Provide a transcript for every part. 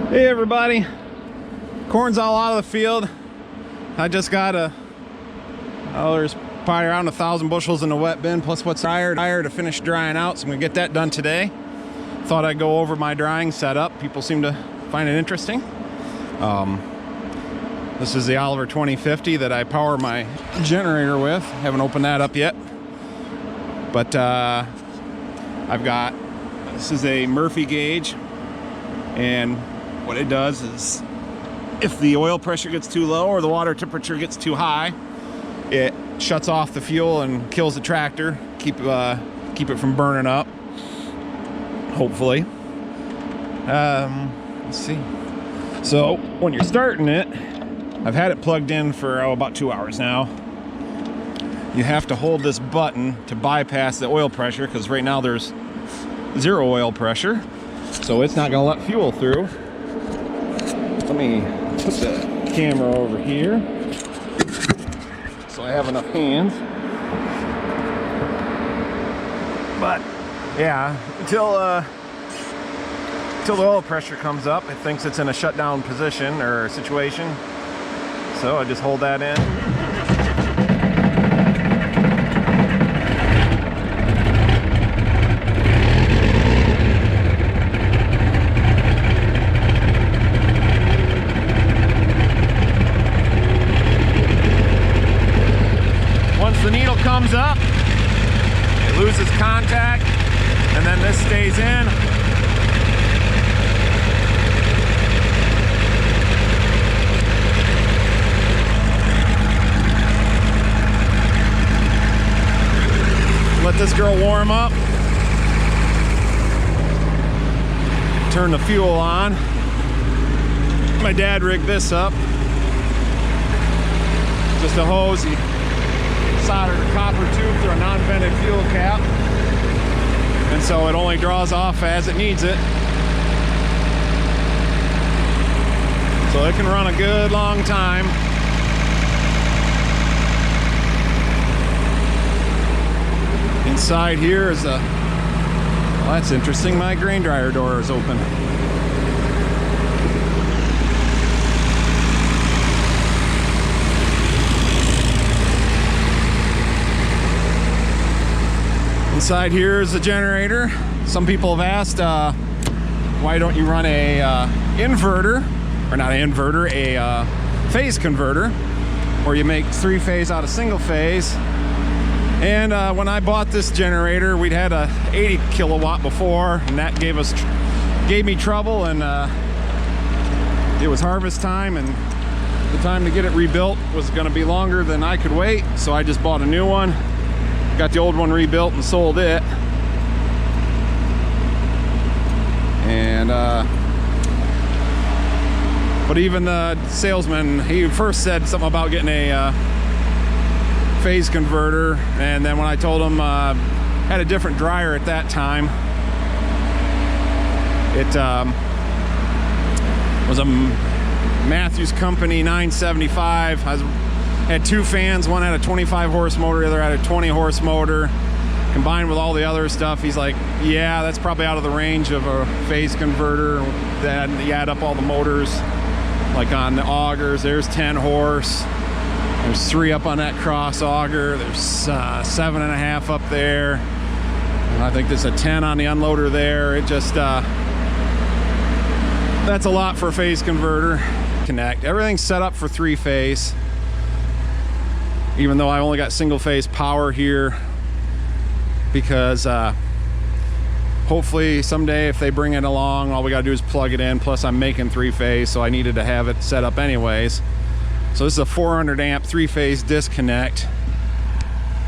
Hey everybody, corn's all out of the field. I just got there's probably around 1,000 bushels in the wet bin plus what's higher to finish drying out, so I'm gonna get that done today. Thought I'd go over my drying setup. People seem to find it interesting. This is the Oliver 2050 that I power my generator with. Haven't opened that up yet, but this is a Murphy gauge, and what it does is if the oil pressure gets too low or the water temperature gets too high, it shuts off the fuel and kills the tractor, keep it from burning up, hopefully. Let's see. So when you're starting it, I've had it plugged in for about 2 hours now. You have to hold this button to bypass the oil pressure, because right now there's 0 oil pressure, so it's not gonna let fuel through. Let me put the camera over here so I have enough hands. But yeah, until the oil pressure comes up, it thinks it's in a shutdown position or situation. So I just hold that in. The needle comes up, it loses contact, and then this stays in. Let this girl warm up. Turn the fuel on. My dad rigged this up. Just a hose. He soldered a copper tube through a non-vented fuel cap, and so it only draws off as it needs it, so it can run a good long time. Inside here is well, that's interesting, my grain dryer door is open. Inside here is the generator. Some people have asked, why don't you run a inverter, or not an inverter, a phase converter, where you make 3-phase out of single phase. And when I bought this generator, we'd had a 80 kilowatt before, and that gave me trouble, and it was harvest time, and the time to get it rebuilt was going to be longer than I could wait, so I just bought a new one. Got the old one rebuilt and sold it. And but even the salesman, he first said something about getting a phase converter, and then when I told him had a different dryer at that time, it was a Matthews Company 975. Had 2 fans, one had a 25 horse motor, the other had a 20 horse motor. Combined with all the other stuff, he's like, yeah, that's probably out of the range of a phase converter. Then you add up all the motors, like on the augers, there's 10 horse. There's 3 up on that cross auger. There's 7.5 up there. And I think there's a 10 on the unloader there. It just, that's a lot for a phase converter. Connect. Everything's set up for 3-phase. Even though I only got single phase power here, because hopefully someday if they bring it along, all we gotta do is plug it in. Plus I'm making 3-phase, so I needed to have it set up anyways. So this is a 400 amp 3-phase disconnect,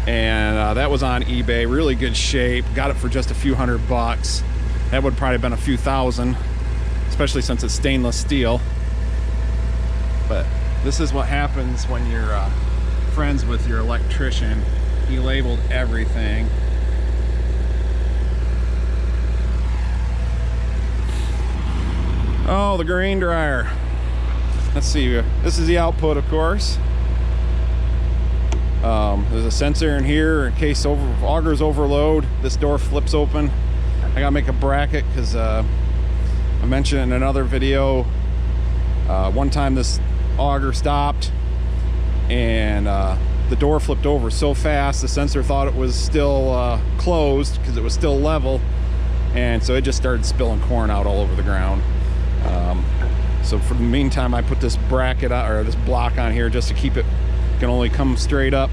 and that was on eBay, really good shape. Got it for just a few $100. That would probably have been a few thousand, especially since it's stainless steel. But this is what happens when you're friends with your electrician. He labeled everything. Oh, the grain dryer. Let's see, this is the output, of course. There's a sensor in here in case augers overload. This door flips open. I gotta make a bracket because I mentioned in another video, one time this auger stopped and the door flipped over so fast the sensor thought it was still closed because it was still level, and so it just started spilling corn out all over the ground. So for the meantime, I put this bracket or this block on here just to keep it, can only come straight up,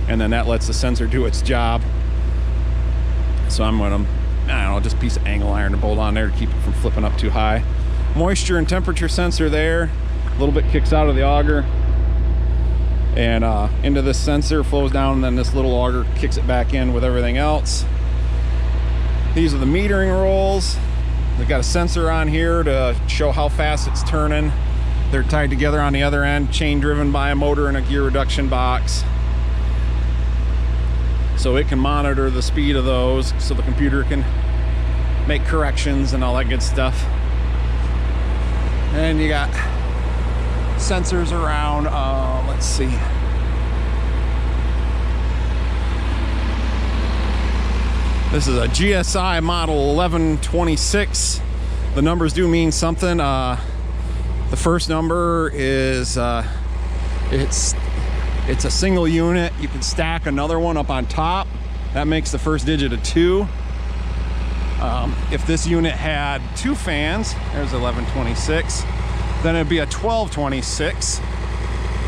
and then that lets the sensor do its job. So I'm gonna, I don't know, just a piece of angle iron to bolt on there to keep it from flipping up too high. Moisture and temperature sensor there, a little bit kicks out of the auger and into this sensor, flows down, and then this little auger kicks it back in with everything else. These are the metering rolls. They've got a sensor on here to show how fast it's turning. They're tied together on the other end, chain driven by a motor and a gear reduction box. So it can monitor the speed of those, so the computer can make corrections and all that good stuff. And you got sensors around, let's see. This is a GSI model 1126. The numbers do mean something. The first number is, it's a single unit. You can stack another one up on top. That makes the first digit a 2. If this unit had 2 fans, there's 1126, then it'd be a 1226.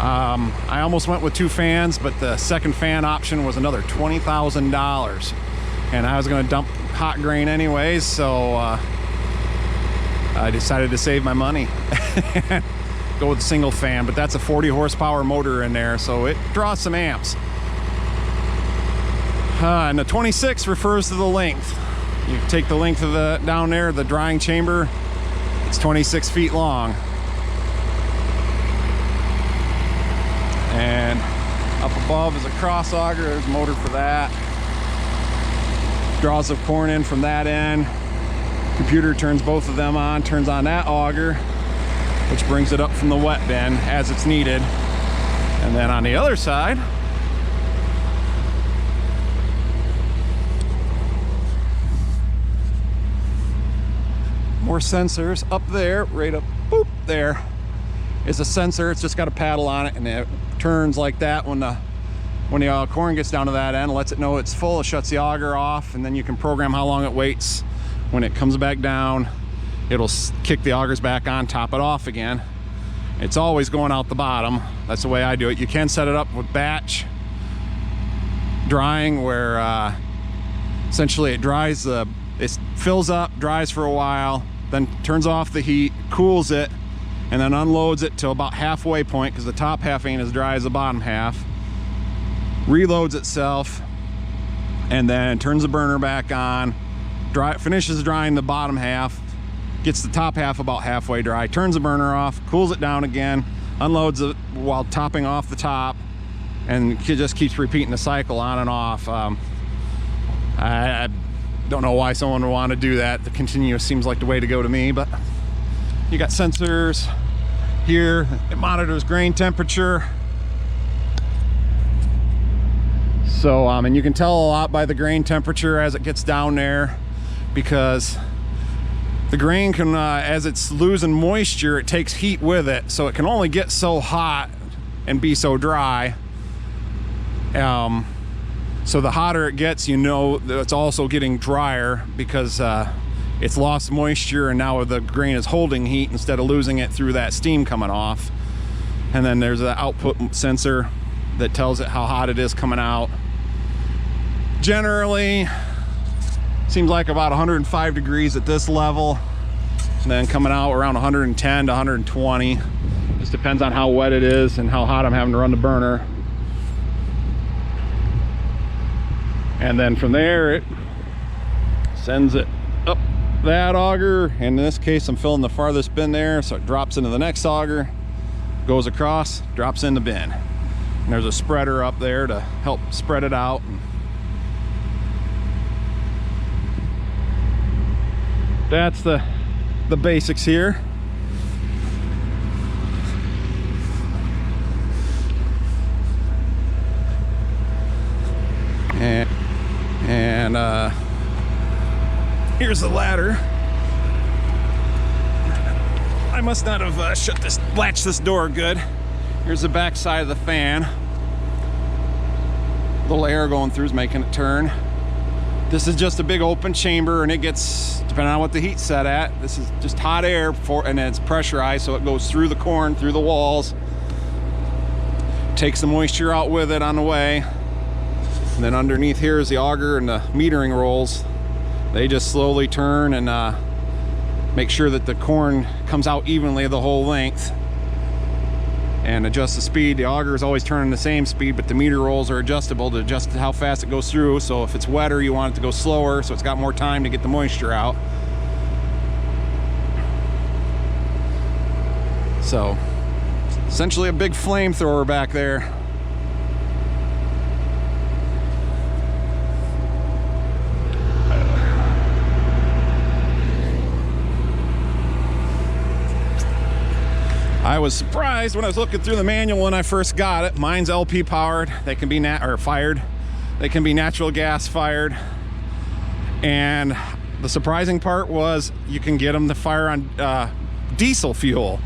I almost went with 2 fans, but the second fan option was another $20,000. And I was gonna dump hot grain anyways, so I decided to save my money. Go with a single fan, but that's a 40 horsepower motor in there, so it draws some amps. And the 26 refers to the length. You take the length of the down there, the drying chamber, it's 26 feet long. And up above is a cross auger, there's a motor for that. Draws the corn in from that end. Computer turns both of them on, turns on that auger, which brings it up from the wet bin as it's needed. And then on the other side, more sensors up there, right up, boop, there is a sensor. It's just got a paddle on it, and it turns like that when the corn gets down to that end, lets it know it's full, it shuts the auger off, and then you can program how long it waits. When it comes back down, it'll kick the augers back on, top it off again. It's always going out the bottom. That's the way I do it. You can set it up with batch drying, where essentially it dries it fills up, dries for a while, then turns off the heat, cools it, and then unloads it to about halfway point, because the top half ain't as dry as the bottom half. Reloads itself, and then turns the burner back on, finishes drying the bottom half, gets the top half about halfway dry, turns the burner off, cools it down again, unloads it while topping off the top, and it just keeps repeating the cycle on and off. I don't know why someone would want to do that. The continuous seems like the way to go to me, but you got sensors here. It monitors grain temperature. So, and you can tell a lot by the grain temperature as it gets down there, because the grain can, as it's losing moisture, it takes heat with it, so it can only get so hot and be so dry. So the hotter it gets, you know that it's also getting drier, because it's lost moisture, and now the grain is holding heat instead of losing it through that steam coming off. And then there's an output sensor that tells it how hot it is coming out. Generally, seems like about 105 degrees at this level, and then coming out around 110 to 120. Just depends on how wet it is and how hot I'm having to run the burner. And then from there, it sends it up that auger. In this case, I'm filling the farthest bin there, so it drops into the next auger, goes across, drops in the bin. And there's a spreader up there to help spread it out. That's the basics here. And here's the ladder. must not have latched this door good. Here's the back side of the fan. Little air going through is making it turn. This is just a big open chamber, and it gets, depending on what the heat's set at, this is just hot air and then it's pressurized, so it goes through the corn, through the walls, takes the moisture out with it on the way. And then underneath here is the auger and the metering rolls. They just slowly turn and make sure that the corn comes out evenly the whole length, and adjust the speed. The auger is always turning the same speed, but the meter rolls are adjustable to adjust how fast it goes through. So if it's wetter, you want it to go slower, so it's got more time to get the moisture out. So essentially a big flamethrower back there. I was surprised when I was looking through the manual when I first got it. Mine's LP powered. They can be fired. They can be natural gas fired. And the surprising part was you can get them to fire on diesel fuel.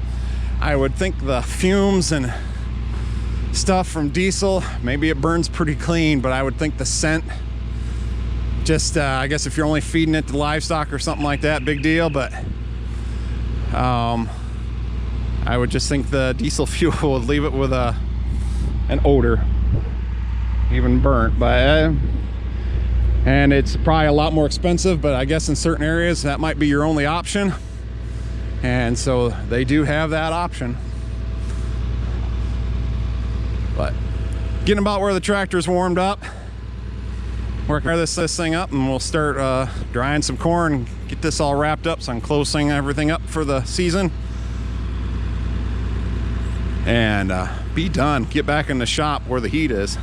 I would think the fumes and stuff from diesel, maybe it burns pretty clean, but I would think the scent, just I guess if you're only feeding it to livestock or something like that, big deal. But I would just think the diesel fuel would leave it with an odor, even burnt. But and it's probably a lot more expensive, but I guess in certain areas that might be your only option, and so they do have that option. But getting about where the tractor's warmed up, work this thing up, and we'll start drying some corn, get this all wrapped up so I'm closing everything up for the season, and be done. Get back in the shop where the heat is.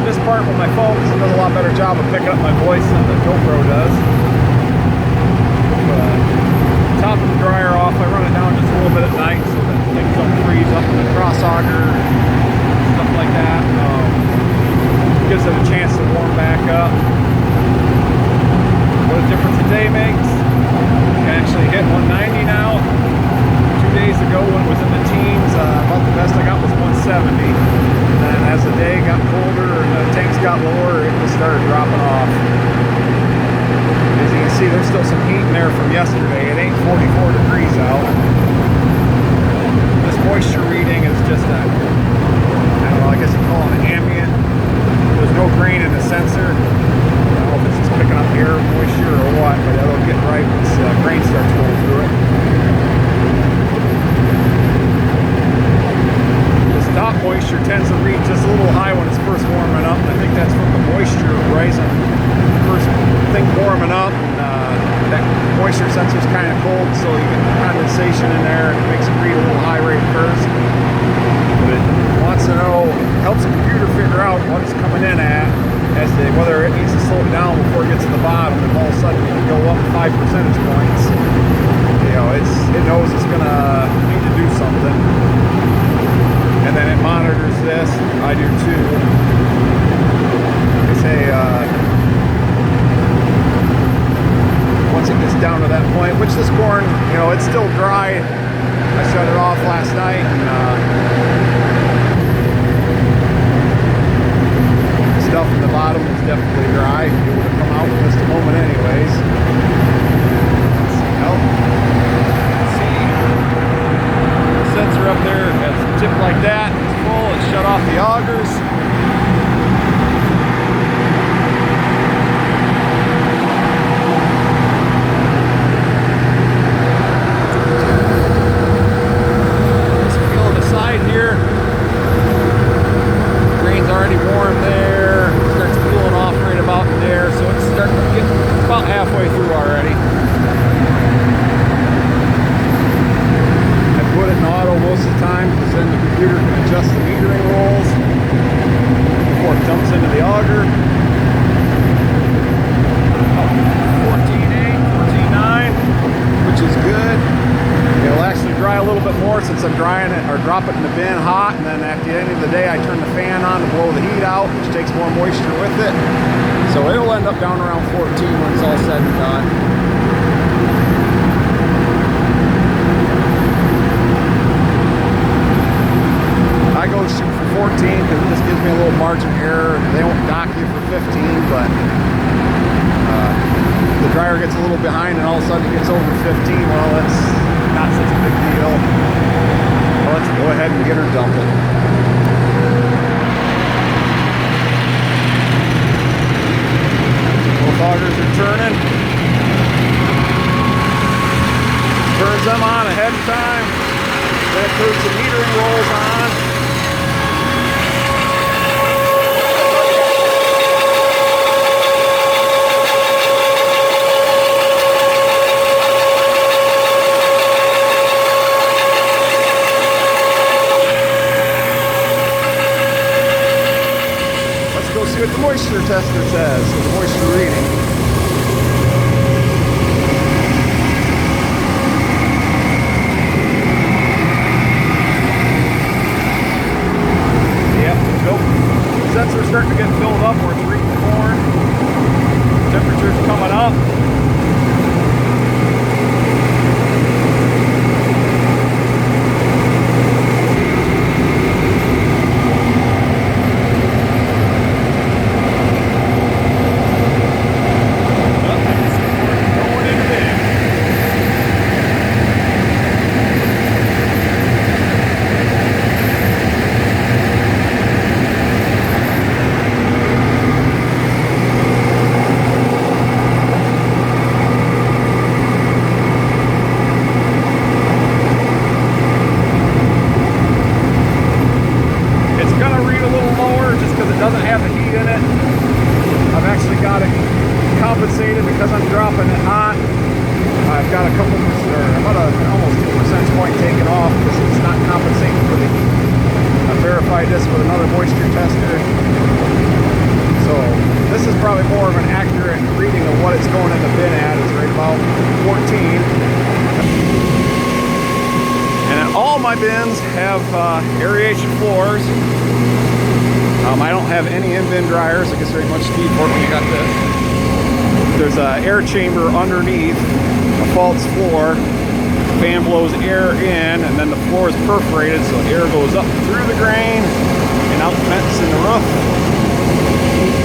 This part with my phone because it does a lot better job of picking up my voice than the Gopro does. Top of the dryer off, I run it down just a little bit at night so that things don't freeze up in the cross auger, stuff like that. Gives it a chance to warm back up. What a difference a day makes. You can actually hit 190 now. 2 days ago when it was in the teens, about the best I got was 170. And as the day got colder and the tanks got lower, it just started dropping off. As you can see, there's still some heat in there from yesterday. It ain't 44 degrees out. This moisture reading is just a, I don't know, I guess you call it an ambient. There's no grain in the sensor. I don't know if it's just picking up air moisture or what, but it'll get right once grain starts going through it. Top moisture tends to read just a little high when it's first warming up, and I think that's from the moisture rising first thing warming up. And that moisture sensor is kind of cold, so you get condensation in there and it makes it read a little high rate first. But it wants to know, helps the computer figure out what it's coming in at, as to whether it needs to slow it down before it gets to the bottom. If all of a sudden it can go up 5 percentage points, you know, it knows it's gonna need to do something. And then it monitors this. I do too. They say once it gets down to that point, which this corn, you know, it's still dry. I shut it off last night, and the stuff in the bottom is definitely dry. It would have come out in just a moment anyways. Let's see. The sensor up there has a tip like that. It's full. It shut off the augers. Halfway through already. I put it in auto most of the time because then the computer can adjust the metering rolls before it dumps into the auger. 14.8, 14.9, which is good. It'll actually dry a little bit more since I'm drying it or drop it in the bin hot, and then at the end of the day I turn the fan on to blow the heat out, which takes more moisture with it. So it'll end up down around 14 when it's all said and done. I go shoot for 14 because this gives me a little margin of error. They won't dock you for 15, but the dryer gets a little behind and all of a sudden it gets over 15. Well, that's not such a big deal. Well, let's go ahead and get her dumping. Augers are turning. Turns them on ahead of time. Then it turns the metering rolls on. Let's go see what the moisture tester says. So the moisture reading. Sensor's starting to get filled up where it's reading the corn. Temperature's coming up. Because I'm dropping it hot, I've got a couple, or about almost 2 percentage point taken off because it's not compensating for the heat. I verified this with another moisture tester. So this is probably more of an accurate reading of what it's going in the bin at. It's right about 14. And then all my bins have aeration floors. I don't have any in-bin dryers. I guess very much need for it when you got this. There's an air chamber underneath a false floor. Fan blows air in, and then the floor is perforated, so air goes up through the grain and out the vents in the roof.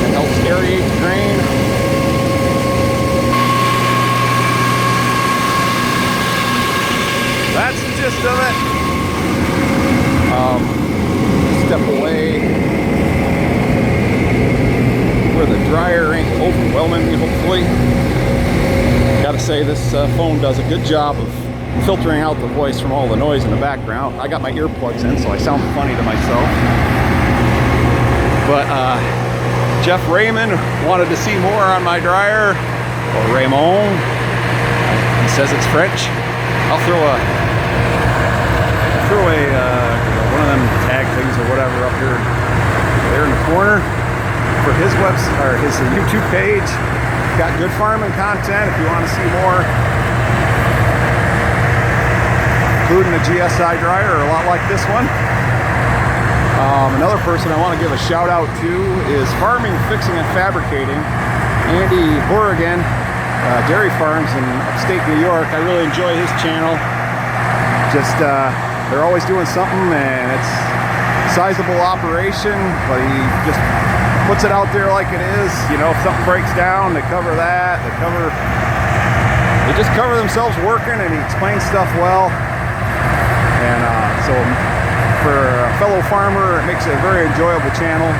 It helps aerate the grain. That's the gist of it. Step away where the dryer ain't overwhelming me, hopefully. Gotta say, this phone does a good job of filtering out the voice from all the noise in the background. I got my earplugs in, so I sound funny to myself. But Jeff Raymond wanted to see more on my dryer, or Raymond. He says it's French. I'll throw a one of them tag things or whatever up here, there in the corner, for his website or his YouTube page. Got good farming content if you want to see more, including a GSI dryer, a lot like this one. Another person I want to give a shout out to is Farming, Fixing, and Fabricating. Andy Horrigan dairy farms in upstate New York. I really enjoy his channel. Just they're always doing something, and it's a sizable operation, but he just puts it out there like it is. You know, if something breaks down, they cover that. They just cover themselves working, and he explains stuff well. And so for a fellow farmer, it makes it a very enjoyable channel.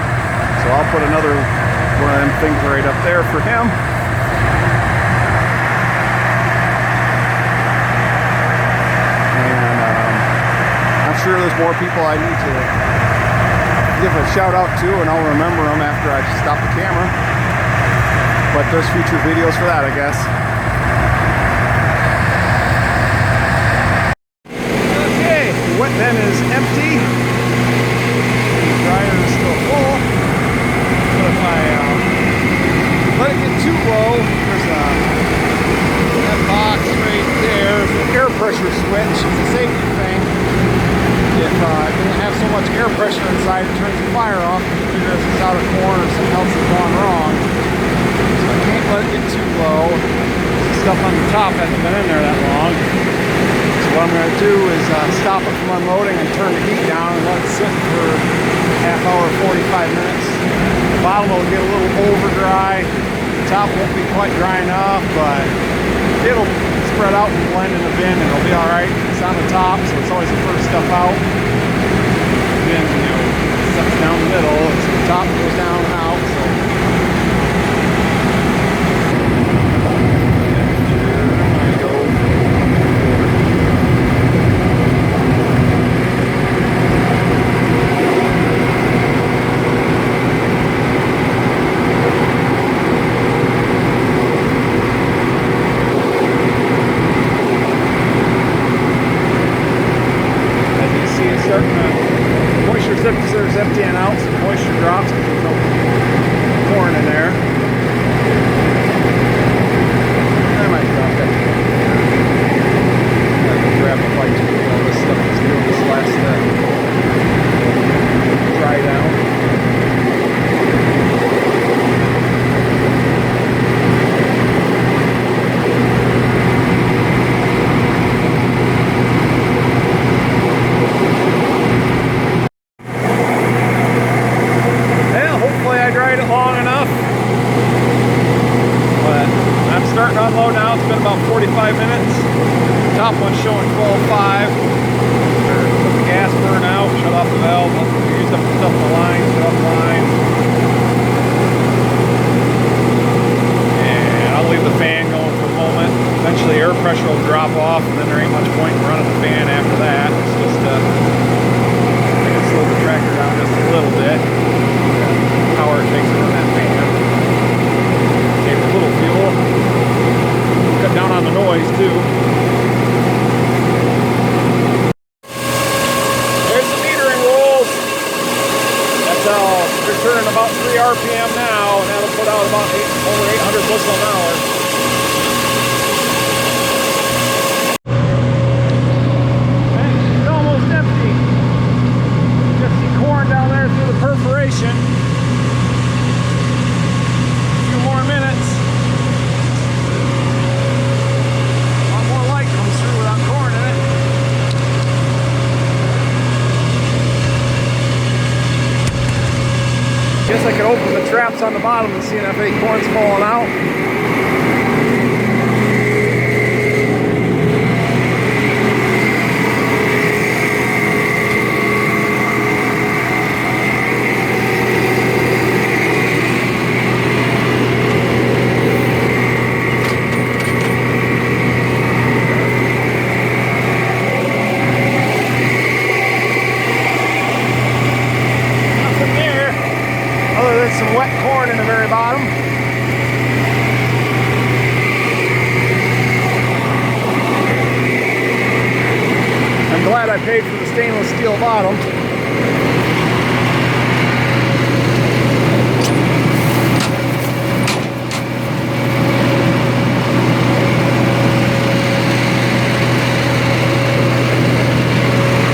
So I'll put another one of them things right up there for him. I'm sure there's more people I need to give a shout out to, and I'll remember them after I stop the camera. But there's future videos for that, I guess. Okay, the wet bin is empty. The dryer is still full. But if I let it get too low, there's that box right there. There's an air pressure switch. It's a safety thing. If it doesn't have so much air pressure inside, it turns the fire off. You figure if it's out of corn or something else has gone wrong. So I can't let it get too low. The stuff on the top hasn't been in there that long. So what I'm going to do is stop it from unloading and turn the heat down and let it sit for a half hour, 45 minutes. The bottom will get a little over dry. The top won't be quite dry enough, but it'll spread out and blend in the bin, and it'll be all right. It's on the top, so it's always the first stuff out. Then, you know, stuff's down the middle, so the top goes down and out. So there I go. Moisture emptying out, some moisture drops because there's no corn in there. I might drop that. I can grab a bite to do all this stuff that's doing this last dry down. Starting to unload now. It's been about 45 minutes. Top one's showing 12.5. Let the gas burn out, shut off the valve, use up the stuff in the line, shut off the line. And I'll leave the fan going for a moment. Eventually air pressure will drop off, and then there ain't much point in running the fan after that. It's just I can slow the tractor down just a little bit. Power it takes to run that fan. Save a little fuel. Cut down on the noise too. There's the metering rules. That's how you're turning about 3 RPM now, and that'll put out about over 800 bushel an hour. And it's almost empty. Just see corn down there through the perforation. A few more minutes. Guess I could open the traps on the bottom and see if any corn's falling out. Some wet corn in the very bottom. I'm glad I paid for the stainless steel bottom.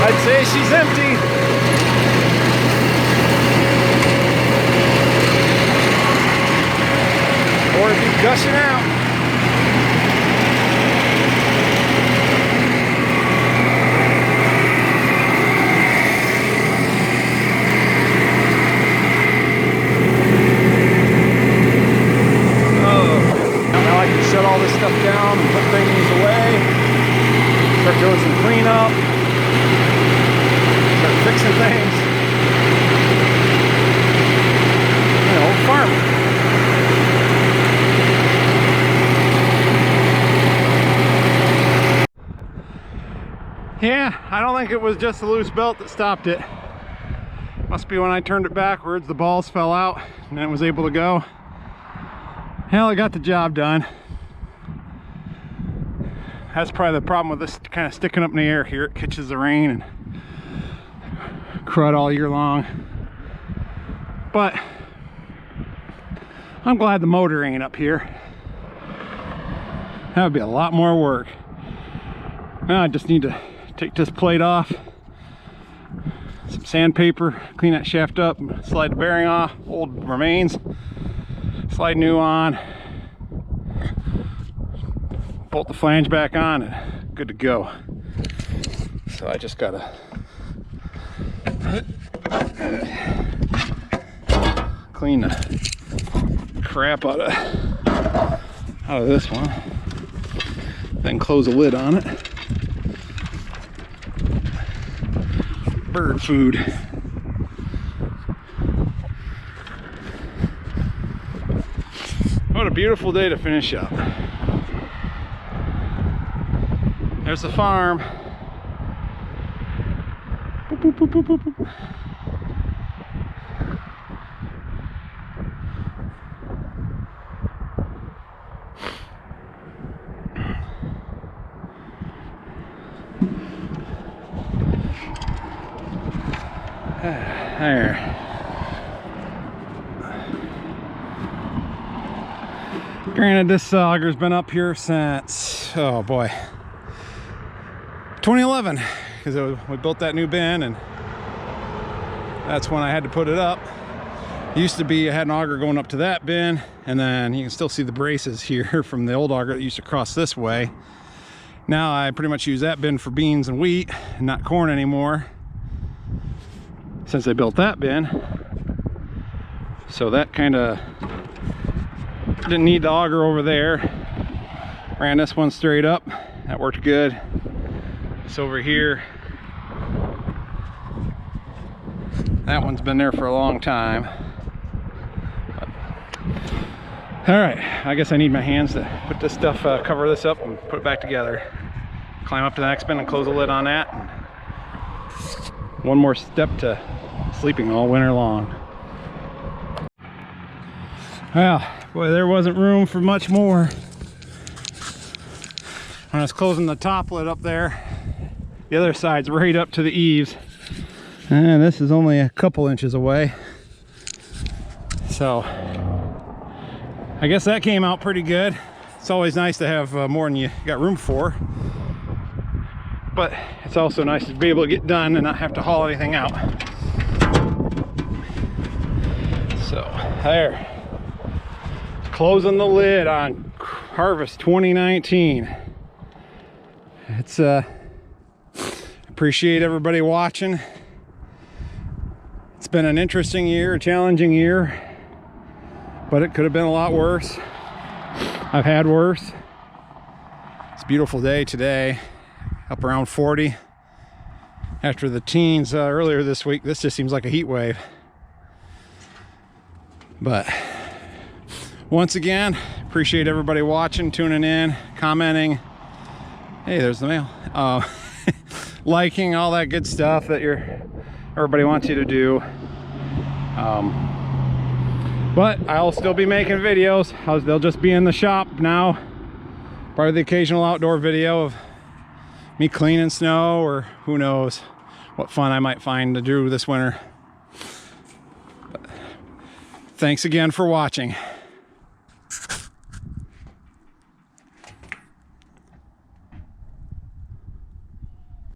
I'd say she's empty. Or it'd be gushing out. doing some cleanup, start fixing things. You know, farming. Yeah, I don't think it was just the loose belt that stopped it. Must be when I turned it backwards, the balls fell out and then it was able to go. Hell, I got the job done. That's probably the problem with this kind of sticking up in the air here. It catches the rain and crud all year long. But I'm glad the motor ain't up here. That would be a lot more work. Now I just need to take this plate off, some sandpaper, clean that shaft up, slide the bearing off, old remains, slide new on, bolt the flange back on, and good to go. So I just gotta clean the crap out of this one, then close the lid on it. Bird food. What a beautiful day to finish up. There's the farm. Boop, boop, boop, boop, boop, boop. There. Granted, this auger's been up here since, oh boy, 2011, because we built that new bin, and that's when I had to put it up. It used to be I had an auger going up to that bin, and then you can still see the braces here from the old auger that used to cross this way. Now I pretty much use that bin for beans and wheat, and not corn anymore, since I built that bin. So that kind of didn't need the auger over there. Ran this one straight up, that worked good. It's over here, that one's been there for a long time. All right, I guess I need my hands to put this stuff, cover this up and put it back together. Climb up to the next bin and close the lid on that. One more step to sleeping all winter long. Well, boy, there wasn't room for much more. When I was closing the top lid up there, the other side's right up to the eaves, and this is only a couple inches away. So I guess that came out pretty good. It's always nice to have more than you got room for, but it's also nice to be able to get done and not have to haul anything out. So there, closing the lid on harvest 2019. It's appreciate everybody watching. It's been an interesting year, a challenging year, but it could have been a lot worse. I've had worse. It's a beautiful day today, up around 40. After the teens earlier this week, this just seems like a heat wave. But once again, appreciate everybody watching, tuning in, commenting. Hey, there's the mail. Liking, all that good stuff that everybody wants you to do. But I'll still be making videos. They'll just be in the shop now. Probably the occasional outdoor video of me cleaning snow, or who knows what fun I might find to do this winter. But thanks again for watching.